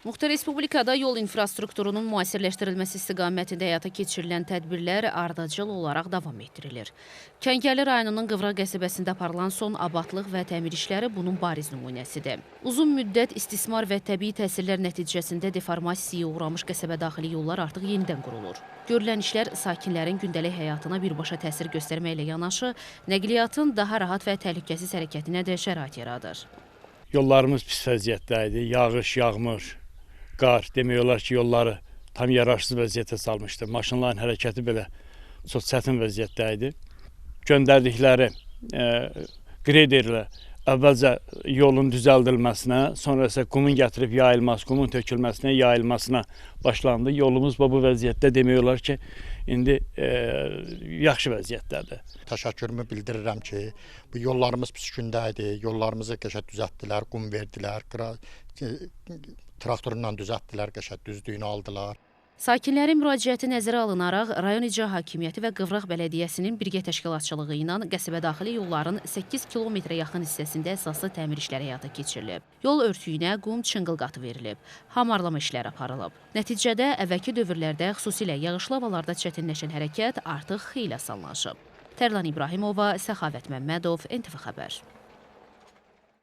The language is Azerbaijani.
Muxtar Respublikada yol infrastrukturunun müasirləşdirilməsi istiqamətində həyata keçirilən tədbirlər ardıcıl olaraq davam etdirilir. Kəngərli rayonunun Qıvraq qəsəbəsində aparılan son abadlıq və təmir işləri bunun bariz nümunəsidir. Uzun müddət istismar və təbii təsirlər nəticəsində deformasiyaya uğramış qəsəbə daxili yollar artıq yenidən qurulur. Görülən işlər sakinlərin gündəlik həyatına birbaşa təsir göstərməklə yanaşı, nəqliyyatın daha rahat və təhlükəsiz hərəkətinə də şərait yaradır. Yollarımız pis vəziyyətdə idi, yağış yağmır. Qar, demək olar ki, yolları tam yararsız vəziyyətə salmışdı. Maşınların hərəkəti belə çox çətin vəziyyətdə idi. Göndərdikləri qreyderlə əvvəlcə yolun düzəldilməsinə, sonra isə qumun gətirib yayılması, qumun tökülməsinə, yayılmasına başlandı. Yolumuz bu vəziyyətdə demək olar ki, indi yaxşı vəziyyətdədir. Təşəkkürümü bildirirəm ki, bu yollarımız pis gündə idi. Yollarımızı qəşəng düzəltdilər, qum verdilər, traktorla düzəltdilər, qəşəng düzlüyünü aldılar. Sakinlərin müraciəti nəzərə alınaraq, rayon icra hakimiyyəti və Qıvraq Bələdiyyəsinin birgə təşkilatçılığı ilə qəsəbə daxili yolların 8 kilometrə yaxın hissəsində əsaslı təmir işləri həyata keçirilib. Yol örtüyünə qum çınqıl qatı verilib, hamarlama işləri aparılıb. Nəticədə əvvəlki dövrlərdə xüsusilə yağışlı havalarda çətinləşən hərəkət artıq xeyli asanlaşıb. Tərlan İbrahimova, Səxavət Məmmədov, NTV Xəbər.